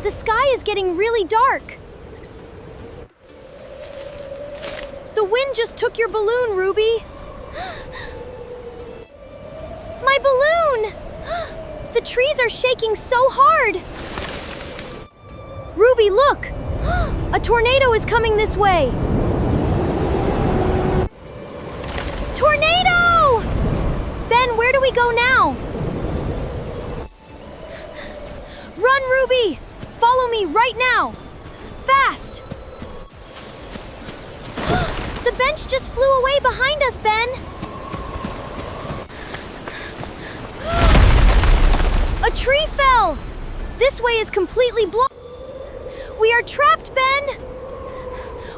The sky is getting really dark. The wind just took your balloon, Ruby. My balloon! The trees are shaking so hard. Ruby, look! A tornado is coming this way. Tornado! Ben, where do we go now? Run, Ruby! Follow me right now! Fast! The bench just flew away behind us, Ben! A tree fell! This way is completely blocked. We are trapped, Ben!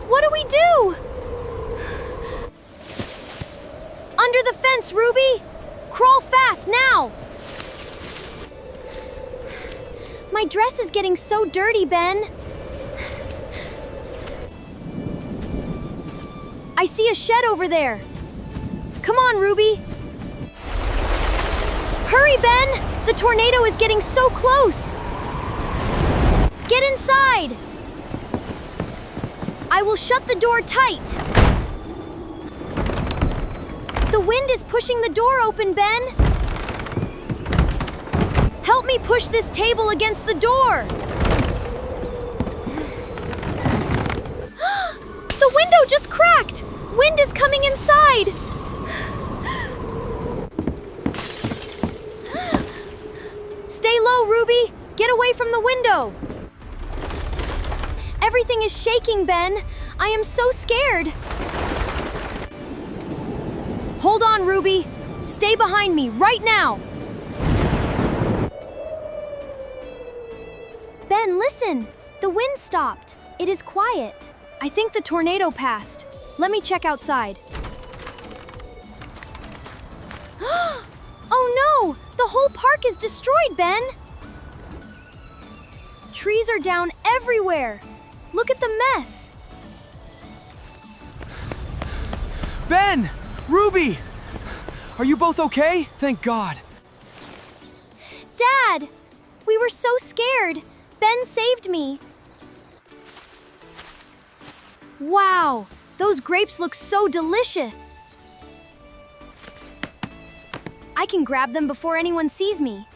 What do we do? Under the fence, Ruby! Crawl fast, now! My dress is getting so dirty, Ben. I see a shed over there. Come on, Ruby. Hurry, Ben! The tornado is getting so close. Get inside. I will shut the door tight. The wind is pushing the door open, Ben. Help me push this table against the door. The window just cracked. Wind is coming inside. Stay low, Ruby. Get away from the window. Everything is shaking, Ben. I am so scared. Hold on, Ruby. Stay behind me right now. Ben, listen. The wind stopped. It is quiet. I think the tornado passed. Let me check outside. Oh no! The whole park is destroyed, Ben! Trees are down everywhere. Look at the mess. Ben! Ruby! Are you both okay? Thank God. Dad! We were so scared. Ben saved me. Wow! Those grapes look so delicious. I can grab them before anyone sees me.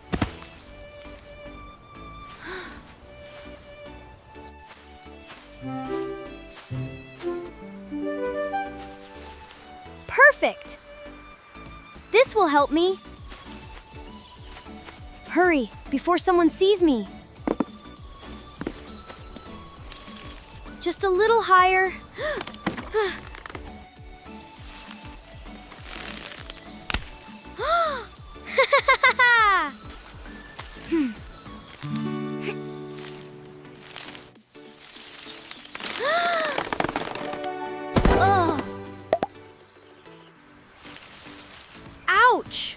Perfect! This will help me. Hurry, before someone sees me. Just a little higher. Ugh. Ouch!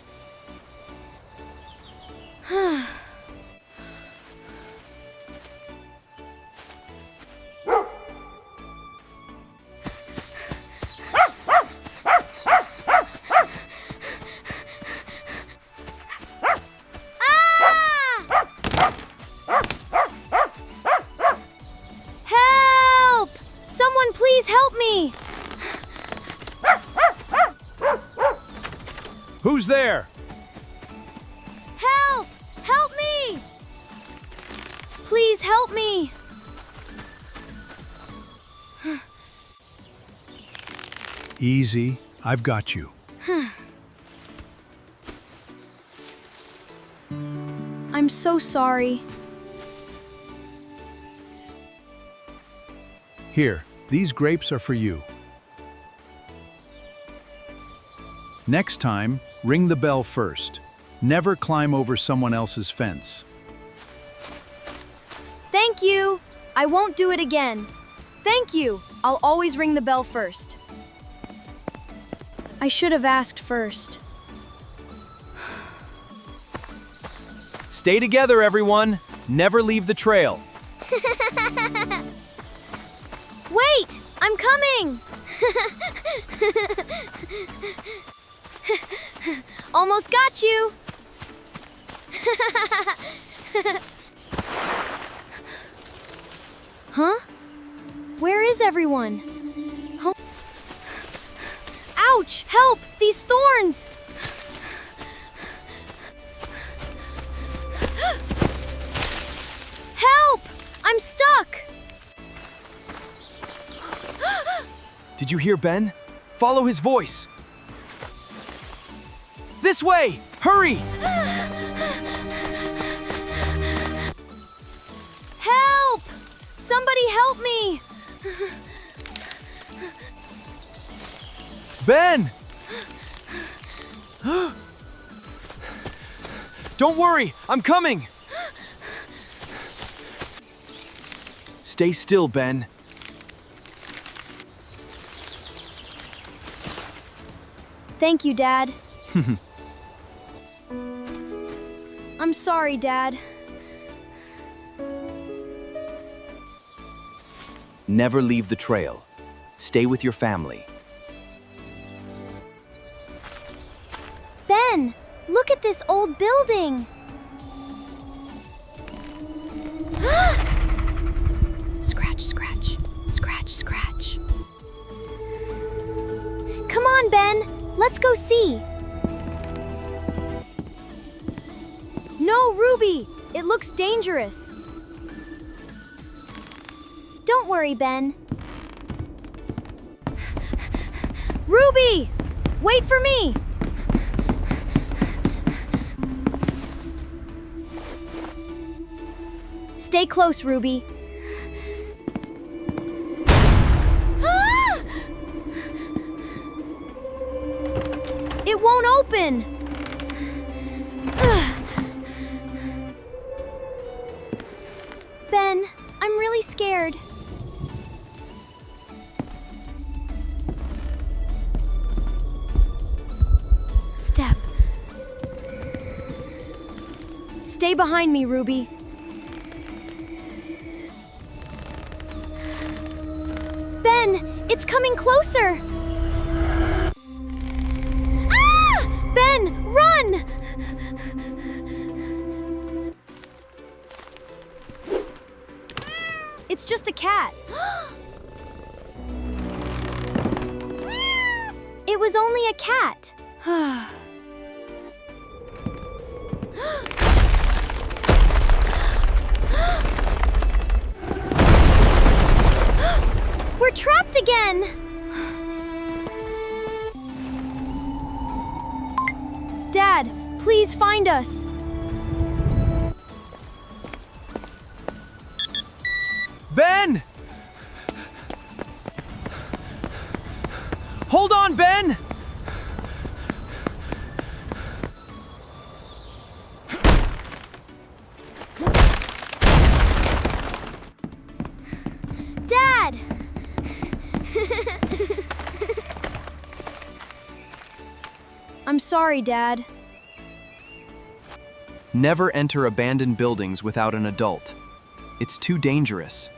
Help! Someone please help me! Who's there? Help! Help me! Please help me! Easy. I've got you. I'm so sorry. Here, these grapes are for you. Next time, ring the bell first. Never climb over someone else's fence. Thank you. I won't do it again. Thank you. I'll always ring the bell first. I should have asked first. Stay together, everyone. Never leave the trail. Wait! I'm coming! Almost got you! everyone. Oh. Ouch! Help! These thorns! Help! I'm stuck! Did you hear Ben? Follow his voice. This way! Hurry! Help! Somebody help me! Ben! Don't worry, I'm coming! Stay still, Ben. Thank you, Dad. I'm sorry, Dad. Never leave the trail. Stay with your family. Ben, look at this old building. Scratch, scratch, scratch, scratch. Come on, Ben. Let's go see. No, Ruby. It looks dangerous. Don't worry, Ben. Ruby! Wait for me! Stay close, Ruby. Ah! It won't open! Ugh. Ben, I'm really scared. Step. Stay behind me, Ruby. Ben, it's coming closer! Ah! Ben, run! It's just a cat. It was only a cat. We're trapped again! Dad, please find us. Ben! Hold on, Ben! Dad! I'm sorry, Dad. Never enter abandoned buildings without an adult. It's too dangerous.